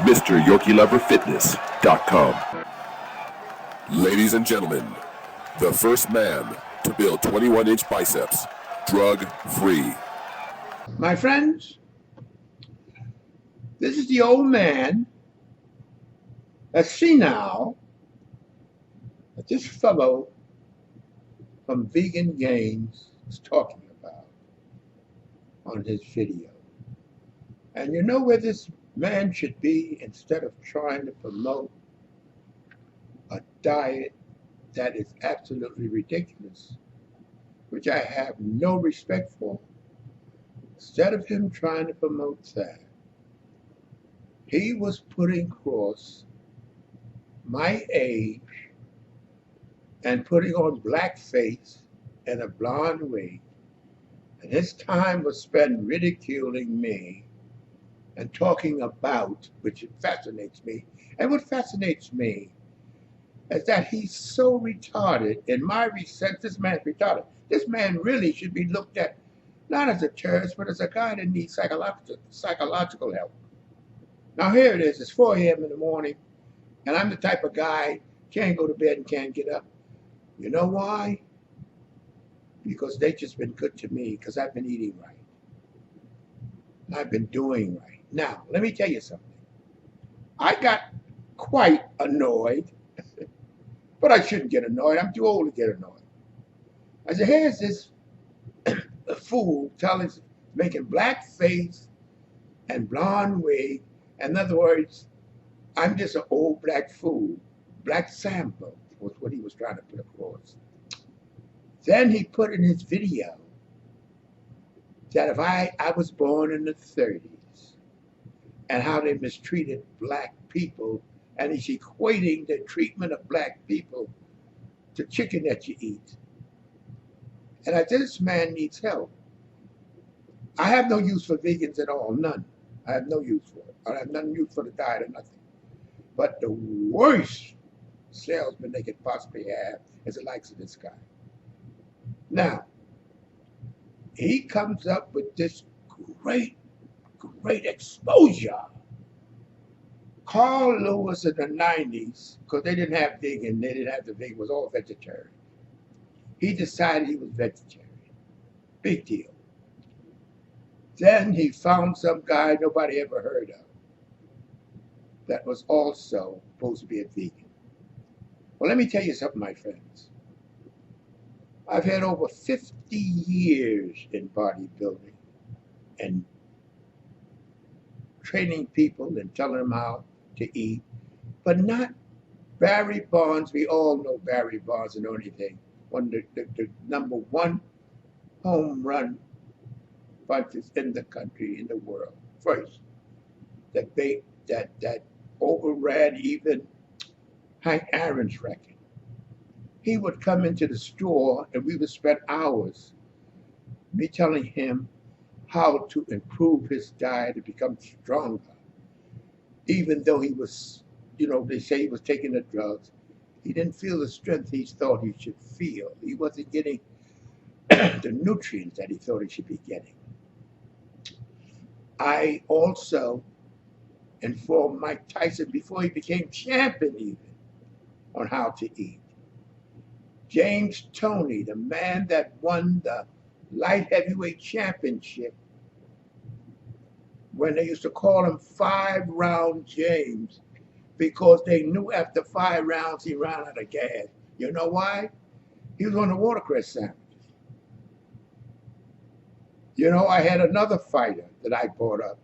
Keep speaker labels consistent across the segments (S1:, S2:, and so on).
S1: MrYorkieLoverFitness.com. Ladies and gentlemen, the first man to build 21-inch biceps, drug-free.
S2: My friends, this is the old man, that's senile, that this fellow from Vegan Gains is talking about on his video. And you know where this man should be instead of trying to promote a diet that is absolutely ridiculous, which I have no respect for? Instead of him trying to promote that, he was putting across my age and putting on blackface and a blonde wig. And his time was spent ridiculing me and talking about, which fascinates me. And what fascinates me is that he's so retarded. In my sense, this man's retarded. This man really should be looked at not as a terrorist, but as a guy that needs psychological help. Now here it is, it's 4 a.m. in the morning, and I'm the type of guy can't go to bed and can't get up. You know why? Because they've just been good to me, because I've been eating right. I've been doing right. Now, let me tell you something. I got quite annoyed, but I shouldn't get annoyed. I'm too old to get annoyed. I said, here's this fool making black face and blonde wig. In other words, I'm just an old black fool. Black Sambo was what he was trying to put across. Then he put in his video that if I was born in the 30s and how they mistreated black people, and he's equating the treatment of black people to chicken that you eat. And I said, this man needs help. I have no use for vegans at all, none. I have no use for it. I have none use for the diet or nothing. But the worst salesman they could possibly have is the likes of this guy. Now, he comes up with this great exposure. Carl Lewis in the 90s, because they didn't have the vegan, was all vegetarian. He decided he was vegetarian. Big deal. Then he found some guy nobody ever heard of that was also supposed to be a vegan. Well, let me tell you something, my friends. I've had over 50 years in bodybuilding and training people and telling them how to eat, but not Barry Bonds. We all know Barry Bonds and know anything. The number one home run punches in the country, in the world, first. That overran even Hank Aaron's record. He would come into the store and we would spend hours me telling him how to improve his diet to become stronger. Even though he was, they say he was taking the drugs, he didn't feel the strength he thought he should feel. He wasn't getting the nutrients that he thought he should be getting. I also informed Mike Tyson before he became champion even on how to eat. James Toney, the man that won the light heavyweight championship, when they used to call him 5-round James, because they knew after 5 rounds he ran out of gas. You know why? He was on the watercress sandwiches. I had another fighter that I brought up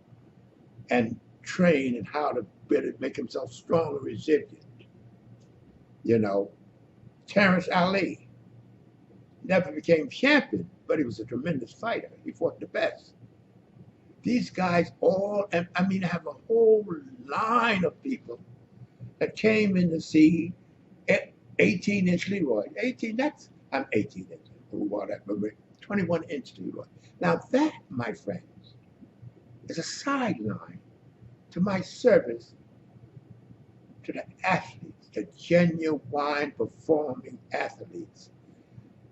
S2: and trained in how to better make himself strong and resilient. Terrence Ali never became champion, but he was a tremendous fighter. He fought the best. These guys I have a whole line of people that came in to see 18-inch Leroy. I'm 18-inch, whatever, 21-inch Leroy. Now that, my friends, is a sideline to my service to the athletes, the genuine performing athletes,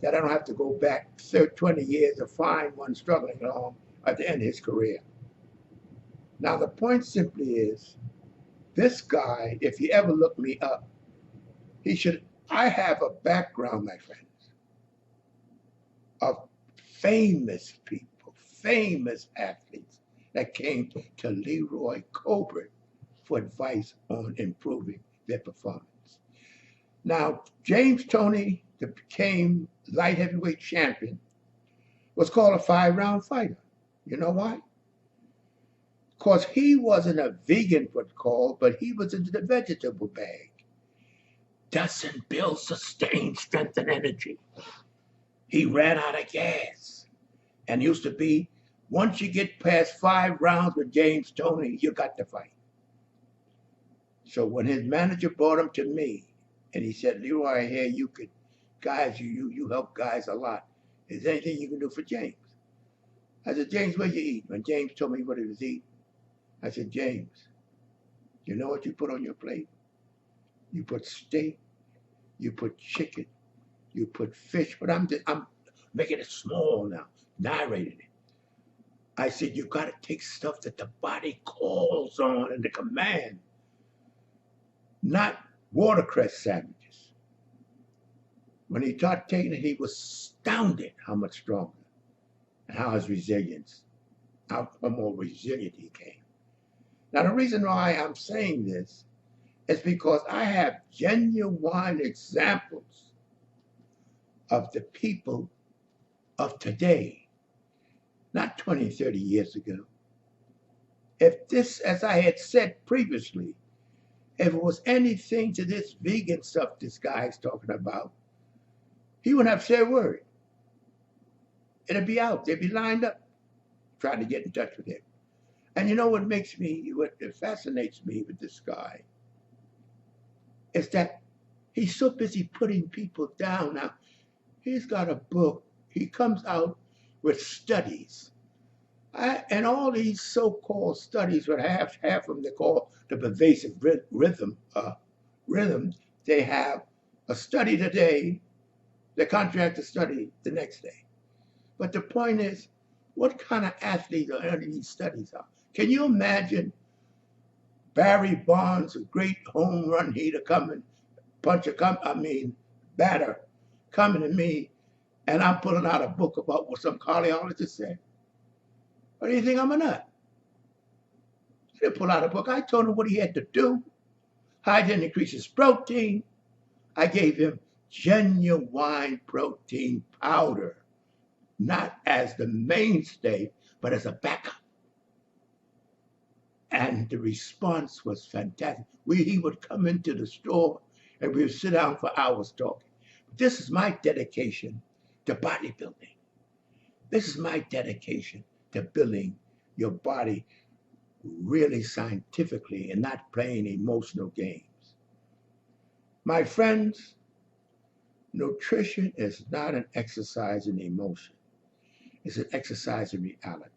S2: that I don't have to go back 20 years to find one struggling along at the end of his career. Now the point simply is, This guy, if you ever look me up, I have a background, my friends, of famous people, famous athletes that came to Leroy Colbert for advice on improving their performance. Now, James Toney, that became light heavyweight champion, was called a 5-round fighter. You know why? Because he wasn't a vegan, what's called, but he was into the vegetable bag. Doesn't build sustained strength and energy. He ran out of gas. And used to be, once you get past 5 rounds with James Toney, you got to fight. So when his manager brought him to me, and he said, Leroy, I hear you could, guys, you help guys a lot. Is there anything you can do for James? I said, James, what you eat? When James told me what he was eating, I said, James, you know what you put on your plate? You put steak, you put chicken, you put fish, but I'm making it small now, narrating it. I said, you got to take stuff that the body calls on and the command, not watercress sandwiches. When he started taking it, he was astounded how much stronger and how his resilience, how more resilient he came. Now, the reason why I'm saying this is because I have genuine examples of the people of today, not 20, 30 years ago. If this, as I had said previously, if it was anything to this vegan stuff this guy's talking about, he wouldn't have said a word. It'd be out. They'd be lined up trying to get in touch with him. And you know what fascinates me with this guy is that he's so busy putting people down. Now, he's got a book. He comes out with studies. And all these so-called studies, what half of them they call the pervasive rhythm, they have a study today, they contract a study the next day. But the point is, what kind of athlete are any of these studies are? Can you imagine Barry Bonds, a great home run hitter, batter, coming to me, and I'm pulling out a book about what some cardiologist said? What do you think, I'm a nut? I didn't pull out a book. I told him what he had to do, how he didn't increase his protein. I gave him genuine protein powder, not as the mainstay, but as a backup. And the response was fantastic. He would come into the store and we would sit down for hours talking. This is my dedication to bodybuilding. This is my dedication to building your body really scientifically and not playing emotional games. My friends, nutrition is not an exercise in emotion. It's an exercise in reality.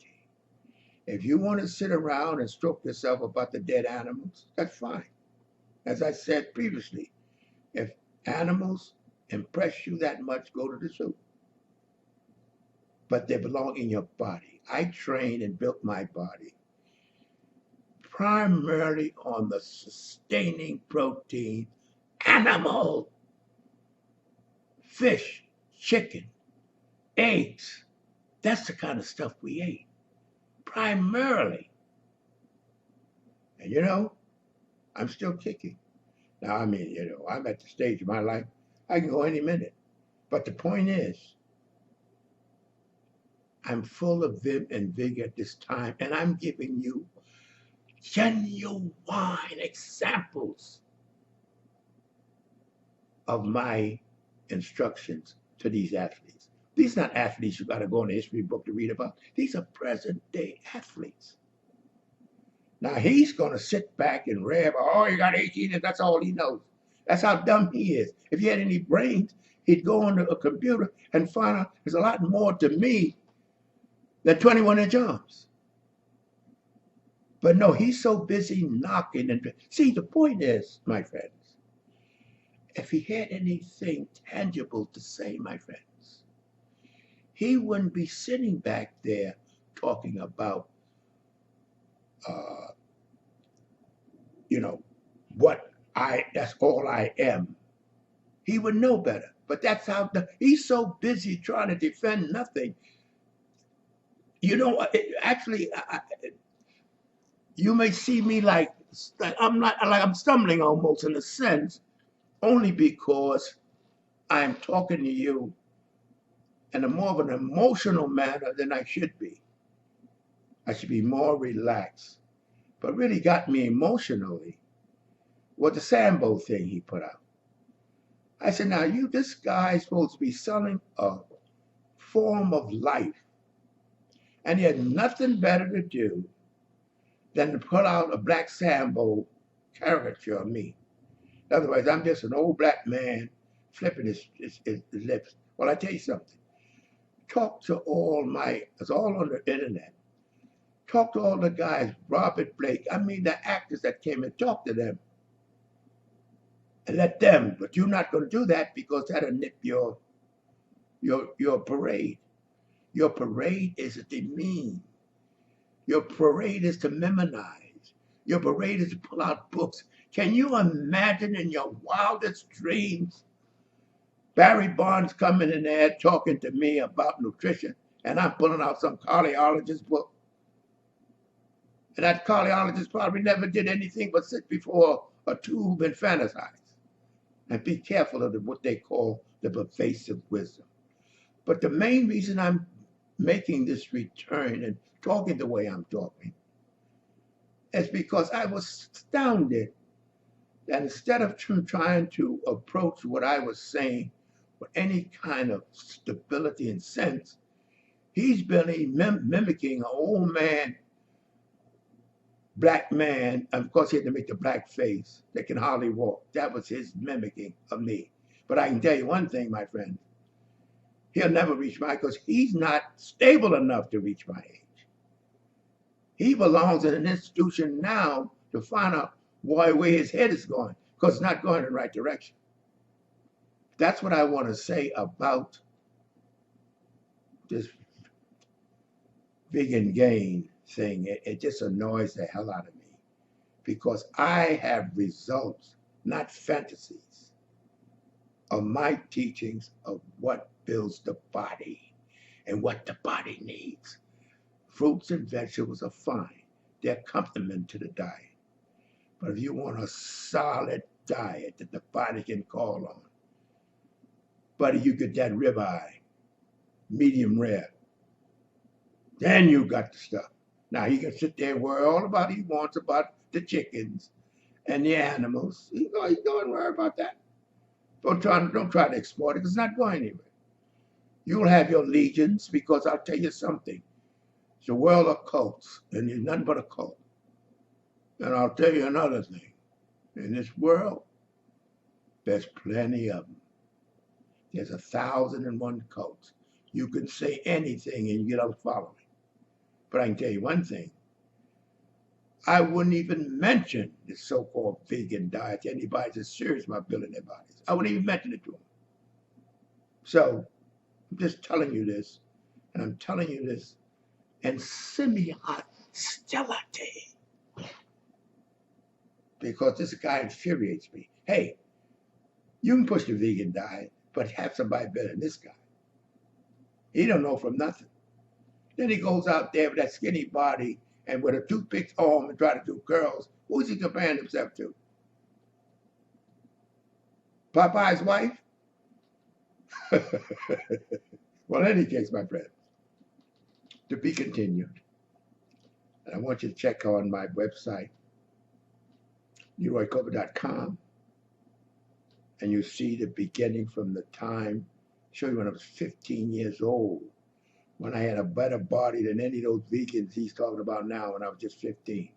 S2: If you want to sit around and stroke yourself about the dead animals, that's fine. As I said previously, if animals impress you that much, go to the zoo. But they belong in your body. I trained and built my body primarily on the sustaining protein, animal, fish, chicken, eggs. That's the kind of stuff we ate, primarily. And you know, I'm still kicking. Now, I'm at the stage of my life, I can go any minute. But the point is, I'm full of vim and vigor at this time, and I'm giving you genuine examples of my instructions to these athletes. These are not athletes you got to go in the history book to read about. These are present day athletes. Now he's going to sit back and rev, oh, you got 18, that's all he knows. That's how dumb he is. If he had any brains, he'd go on a computer and find out there's a lot more to me than 21-inch arms. But no, he's so busy knocking. And see, the point is, my friends, if he had anything tangible to say, my friends, he wouldn't be sitting back there talking about, that's all I am. He would know better. But that's how he's so busy trying to defend nothing. You know, actually, you may see me like I'm stumbling almost in a sense, only because I'm talking to you in a more of an emotional manner than I should be. I should be more relaxed. But really got me emotionally was the Sambo thing he put out. I said, now this guy's supposed to be selling a form of life, and he had nothing better to do than to put out a Black Sambo caricature of me. In other words, I'm just an old black man flipping his lips. Well, I tell you something. Talk to it's all on the internet. Talk to all the guys, Robert Blake. I mean, the actors that came and talk to them. And let them, but you're not going to do that because that'll nip your parade. Your parade is to demean. Your parade is to memorize. Your parade is to pull out books. Can you imagine in your wildest dreams Barry Bonds coming in there talking to me about nutrition, and I'm pulling out some cardiologist book? And that cardiologist probably never did anything but sit before a tube and fantasize. And be careful of what they call the pervasive wisdom. But the main reason I'm making this return and talking the way I'm talking is because I was astounded that instead of trying to approach what I was saying with any kind of stability and sense, he's been mimicking an old man, black man. Of course, he had to make the black face that can hardly walk. That was his mimicking of me. But I can tell you one thing, my friend. He'll never reach because he's not stable enough to reach my age. He belongs in an institution now to find out where his head is going, because it's not going in the right direction. That's what I want to say about this vegan gain thing. It just annoys the hell out of me because I have results, not fantasies, of my teachings of what builds the body and what the body needs. Fruits and vegetables are fine. They're accompaniment to the diet. But if you want a solid diet that the body can call on, buddy, you get that ribeye, medium rare. Then you got the stuff. Now he can sit there and worry all about he wants about the chickens and the animals. You go and worry about that. Don't try to exploit it because it's not going anywhere. You'll have your legions because I'll tell you something. It's a world of cults, and there's nothing but a cult. And I'll tell you another thing. In this world, there's plenty of them. There's 1,001 cults. You can say anything and you get a following. But I can tell you one thing. I wouldn't even mention this so-called vegan diet to anybody that's serious about building their bodies. I wouldn't even mention it to them. So I'm just telling you this, and I'm telling you this in semi-hostility. Because this guy infuriates me. Hey, you can push the vegan diet, but have somebody better than this guy. He don't know from nothing. Then he goes out there with that skinny body and with a toothpick arm and try to do curls. Who's he comparing himself to? Popeye's wife? Well, in any case, my friend, to be continued. And I want you to check on my website, LeroyColbert.com, and you see the beginning from the time, show you when I was 15 years old, when I had a better body than any of those vegans he's talking about now when I was just 15,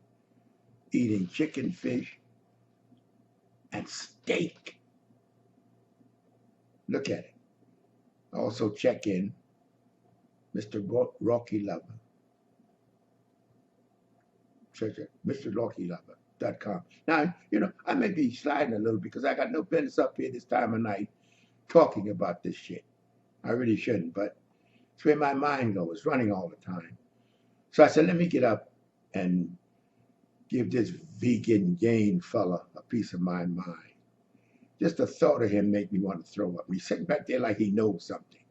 S2: eating chicken, fish, and steak. Look at it. Also check in Mr. Rocky Lover. Search it, MrRockyLover.com. Now, I may be sliding a little because I got no business up here this time of night talking about this shit. I really shouldn't, but it's where my mind goes, running all the time. So I said, let me get up and give this vegan gain fella a piece of my mind. Just the thought of him make me want to throw up. And he's sitting back there like he knows something.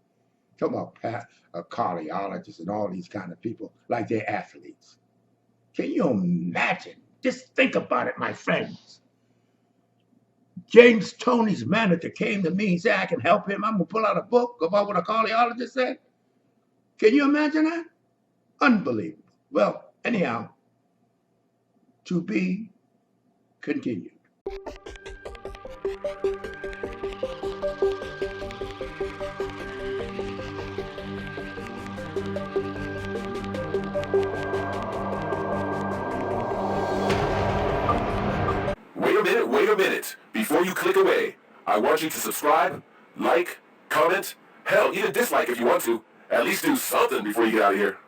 S2: Talking about cardiologists and all these kind of people like they're athletes. Can you imagine? Just think about it, my friends. James Toney's manager came to me and said, I can help him. I'm going to pull out a book about what a cardiologist said. Can you imagine that? Unbelievable. Well, anyhow, to be continued.
S1: Wait a minute. Before you click away, I want you to subscribe, like, comment, hell, even dislike if you want to. At least do something before you get out of here.